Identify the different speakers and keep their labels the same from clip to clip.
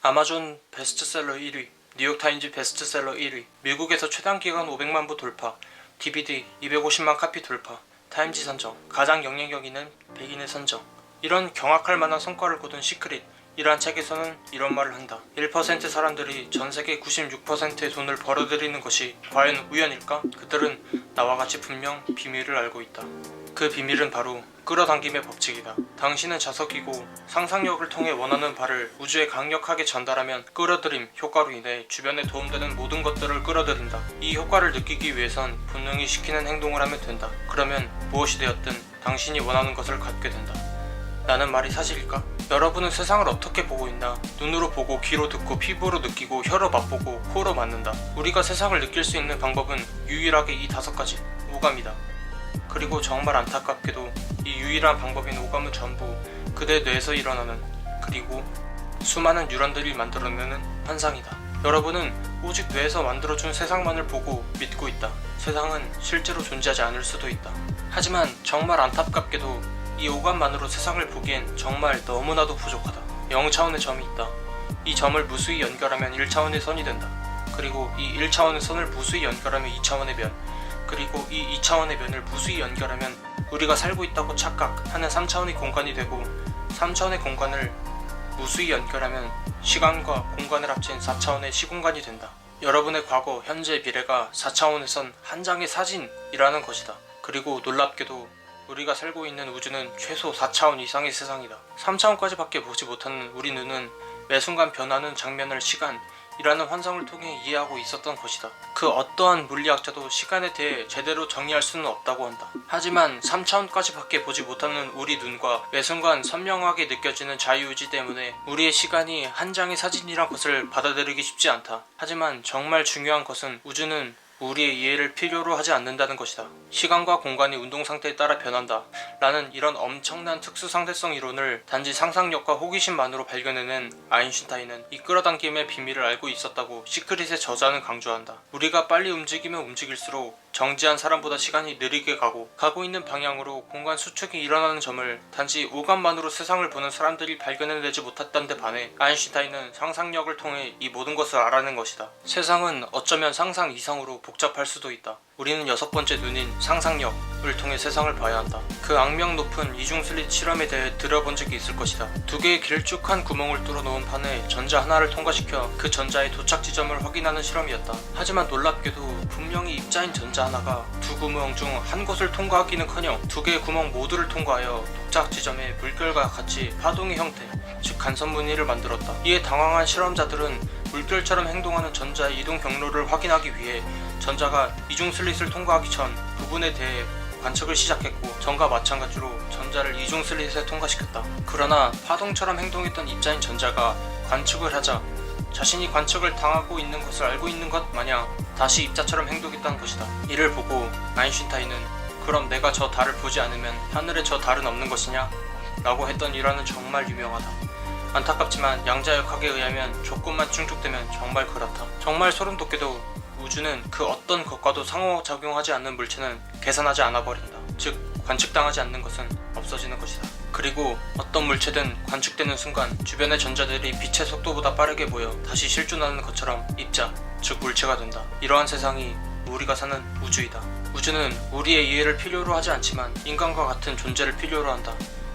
Speaker 1: 아마존 베스트셀러 1위, 뉴욕타임즈 베스트셀러 1위, 미국에서 최단기간 500만 부 돌파, DVD 250만 카피 돌파, 타임지 선정, 가장 영향력 있는 100인의 선정. 이런 경악할 만한 성과를 거둔 시크릿. 이러한 책에서는 이런 말을 한다. 1% 사람들이 전세계 96%의 돈을 벌어들이는 것이 과연 우연일까? 그들은 나와 같이 분명 비밀을 알고 있다. 그 비밀은 바로 끌어당김의 법칙이다. 당신은 자석이고 상상력을 통해 원하는 바를 우주에 강력하게 전달하면 끌어들임 효과로 인해 주변에 도움되는 모든 것들을 끌어들인다. 이 효과를 느끼기 위해선 본능이 시키는 행동을 하면 된다. 그러면 무엇이 되었든 당신이 원하는 것을 갖게 된다. 라는 말이 사실일까? 여러분은 세상을 어떻게 보고 있나? 눈으로 보고 귀로 듣고 피부로 느끼고 혀로 맛보고 코로 맡는다. 우리가 세상을 느낄 수 있는 방법은 유일하게 이 5가지. 오감이다. 그리고 정말 안타깝게도 이 유일한 방법인 오감은 전부 그대 뇌에서 일어나는, 그리고 수많은 뉴런들이 만들어내는 환상이다. 여러분은 오직 뇌에서 만들어준 세상만을 보고 믿고 있다. 세상은 실제로 존재하지 않을 수도 있다. 하지만 정말 안타깝게도 이 오감만으로 세상을 보기엔 정말 너무나도 부족하다. 0차원의 점이 있다. 이 점을 무수히 연결하면 1차원의 선이 된다. 그리고 이 1차원의 선을 무수히 연결하면 2차원의 면, 그리고 이 2차원의 면을 무수히 연결하면 우리가 살고 있다고 착각하는 3차원의 공간이 되고, 3차원의 공간을 무수히 연결하면 시간과 공간을 합친 4차원의 시공간이 된다. 여러분의 과거, 현재, 미래가 4차원에선 한 장의 사진이라는 것이다. 그리고 놀랍게도 우리가 살고 있는 우주는 최소 4차원 이상의 세상이다. 3차원까지 밖에 보지 못하는 우리 눈은 매 순간 변하는 장면을 시간이라는 환상을 통해 이해하고 있었던 것이다. 그 어떠한 물리학자도 시간에 대해 제대로 정의할 수는 없다고 한다. 하지만 3차원까지 밖에 보지 못하는 우리 눈과 매 순간 선명하게 느껴지는 자유의지 때문에 우리의 시간이 한 장의 사진이란 것을 받아들이기 쉽지 않다. 하지만 정말 중요한 것은 우주는 우리의 이해를 필요로 하지 않는다는 것이다. 시간과 공간이 운동상태에 따라 변한다 라는 이런 엄청난 특수상대성 이론을 단지 상상력과 호기심만으로 발견해낸 아인슈타인은 이 끌어당김의 비밀을 알고 있었다고 시크릿의 저자는 강조한다. 우리가 빨리 움직이면 움직일수록 정지한 사람보다 시간이 느리게 가고 있는 방향으로 공간 수축이 일어나는 점을 단지 오감만으로 세상을 보는 사람들이 발견해내지 못했던 데 반해 아인슈타인은 상상력을 통해 이 모든 것을 알아낸 것이다. 세상은 어쩌면 상상 이상으로 복잡할 수도 있다. 우리는 6번째 눈인 상상력을 통해 세상을 봐야 한다. 그 악명 높은 이중슬릿 실험에 대해 들어본 적이 있을 것이다. 2개의 길쭉한 구멍을 뚫어놓은 판에 전자 하나를 통과시켜 그 전자의 도착 지점을 확인하는 실험이었다. 하지만 놀랍게도 분명히 입자인 전자 하나가 2 구멍 중 한 곳을 통과하기는커녕 2개의 구멍 모두를 통과하여 도착 지점에 물결과 같이 파동의 형태, 즉 간섭무늬를 만들었다. 이에 당황한 실험자들은 물결처럼 행동하는 전자의 이동 경로를 확인하기 위해 전자가 이중슬릿을 통과하기 전 부분에 대해 관측을 시작했고, 전과 마찬가지로 전자를 이중슬릿에 통과시켰다. 그러나 파동처럼 행동했던 입자인 전자가 관측을 하자 자신이 관측을 당하고 있는 것을 알고 있는 것 마냥 다시 입자처럼 행동했다는 것이다. 이를 보고 아인슈타인은 그럼 내가 저 달을 보지 않으면 하늘에 저 달은 없는 것이냐? 라고 했던 일화는 정말 유명하다. 안타깝지만 양자역학에 의하면 조건만 충족되면 정말 그렇다. 정말 소름돋게도 우주는 그 어떤 것과도 상호작용하지 않는 물체는 계산하지 않아버린다. 즉 관측당하지 않는 것은 없어지는 것이다. 그리고 어떤 물체든 관측되는 순간 주변의 전자들이 빛의 속도보다 빠르게 보여 다시 실존하는 것처럼 입자, 즉 물체가 된다. 이러한 세상이 우리가 사는 우주이다. 우주는 우리의 이해를 필요로 하지 않지만 인간과 같은 존재를 필요로 한다.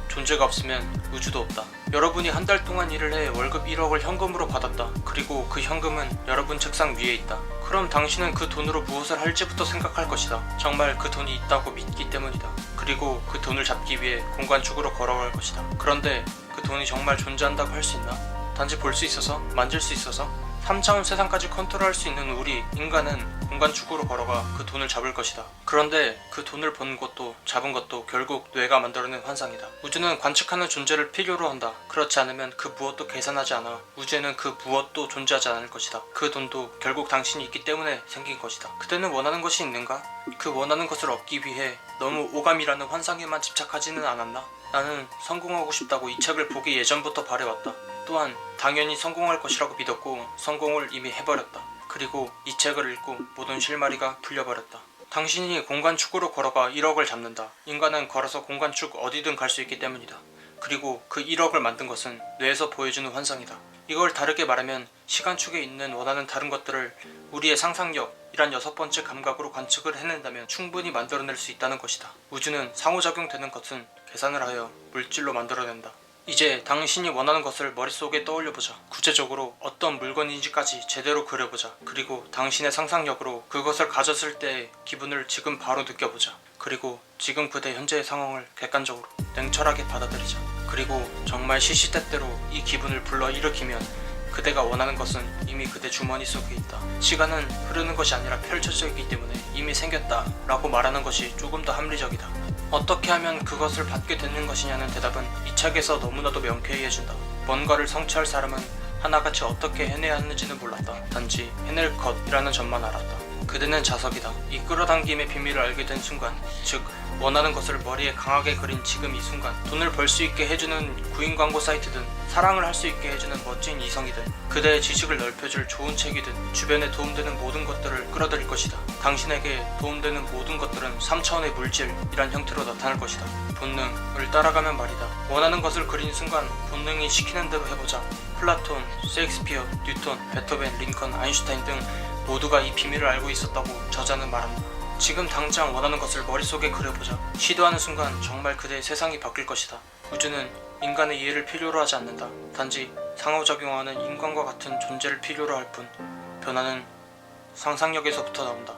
Speaker 1: 존재가 없으면 우주도 없다. 여러분이 한 달 동안 일을 해 월급 1억을 현금으로 받았다. 그리고 그 현금은 여러분 책상 위에 있다. 그럼 당신은 그 돈으로 무엇을 할지부터 생각할 것이다. 정말 그 돈이 있다고 믿기 때문이다. 그리고 그 돈을 잡기 위해 공간축으로 걸어갈 것이다. 그런데 그 돈이 정말 존재한다고 할 수 있나? 단지 볼 수 있어서? 만질 수 있어서? 3차원 세상까지 컨트롤할 수 있는 우리 인간은 공간축으로 걸어가 그 돈을 잡을 것이다. 그런데 그 돈을 본 것도 잡은 것도 결국 뇌가 만들어낸 환상이다. 우주는 관측하는 존재를 필요로 한다. 그렇지 않으면 그 무엇도 계산하지 않아. 우주에는 그 무엇도 존재하지 않을 것이다. 그 돈도 결국 당신이 있기 때문에 생긴 것이다. 그대는 원하는 것이 있는가? 그 원하는 것을 얻기 위해 너무 오감이라는 환상에만 집착하지는 않았나? 나는 성공하고 싶다고 이 책을 보기 예전부터 바래왔다. 또한 당연히 성공할 것이라고 믿었고 성공을 이미 해버렸다. 그리고 이 책을 읽고 모든 실마리가 풀려버렸다. 당신이 공간축으로 걸어가 1억을 잡는다. 인간은 걸어서 공간축 어디든 갈 수 있기 때문이다. 그리고 그 1억을 만든 것은 뇌에서 보여주는 환상이다. 이걸 다르게 말하면 시간축에 있는 원하는 다른 것들을 우리의 상상력이란 6번째 감각으로 관측을 해낸다면 충분히 만들어낼 수 있다는 것이다. 우주는 상호작용되는 것은 계산을 하여 물질로 만들어낸다. 이제 당신이 원하는 것을 머릿속에 떠올려보자. 구체적으로 어떤 물건인지까지 제대로 그려보자. 그리고 당신의 상상력으로 그것을 가졌을 때의 기분을 지금 바로 느껴보자. 그리고 지금 그대 현재의 상황을 객관적으로 냉철하게 받아들이자. 그리고 정말 시시때때로 이 기분을 불러일으키면 그대가 원하는 것은 이미 그대 주머니 속에 있다. 시간은 흐르는 것이 아니라 펼쳐져 있기 때문에 이미 생겼다 라고 말하는 것이 조금 더 합리적이다. 어떻게 하면 그것을 받게 되는 것이냐는 대답은 이 책에서 너무나도 명쾌히 해준다. 뭔가를 성취할 사람은 하나같이 어떻게 해내야 하는지는 몰랐다. 단지 해낼 것이라는 점만 알았다. 그대는 자석이다. 이 끌어당김의 비밀을 알게 된 순간, 즉 원하는 것을 머리에 강하게 그린 지금 이 순간, 돈을 벌 수 있게 해주는 구인 광고 사이트든 사랑을 할 수 있게 해주는 멋진 이성이든 그대의 지식을 넓혀줄 좋은 책이든 주변에 도움되는 모든 것들을 끌어들일 것이다. 당신에게 도움되는 모든 것들은 3차원의 물질이란 형태로 나타날 것이다. 본능을 따라가면 말이다. 원하는 것을 그린 순간 본능이 시키는 대로 해보자. 플라톤, 셰익스피어, 뉴턴, 베토벤, 링컨, 아인슈타인 등 모두가 이 비밀을 알고 있었다고 저자는 말한다. 지금 당장 원하는 것을 머릿속에 그려보자. 시도하는 순간 정말 그대의 세상이 바뀔 것이다. 우주는 인간의 이해를 필요로 하지 않는다. 단지 상호작용하는 인간과 같은 존재를 필요로 할 뿐. 변화는 상상력에서부터 나온다.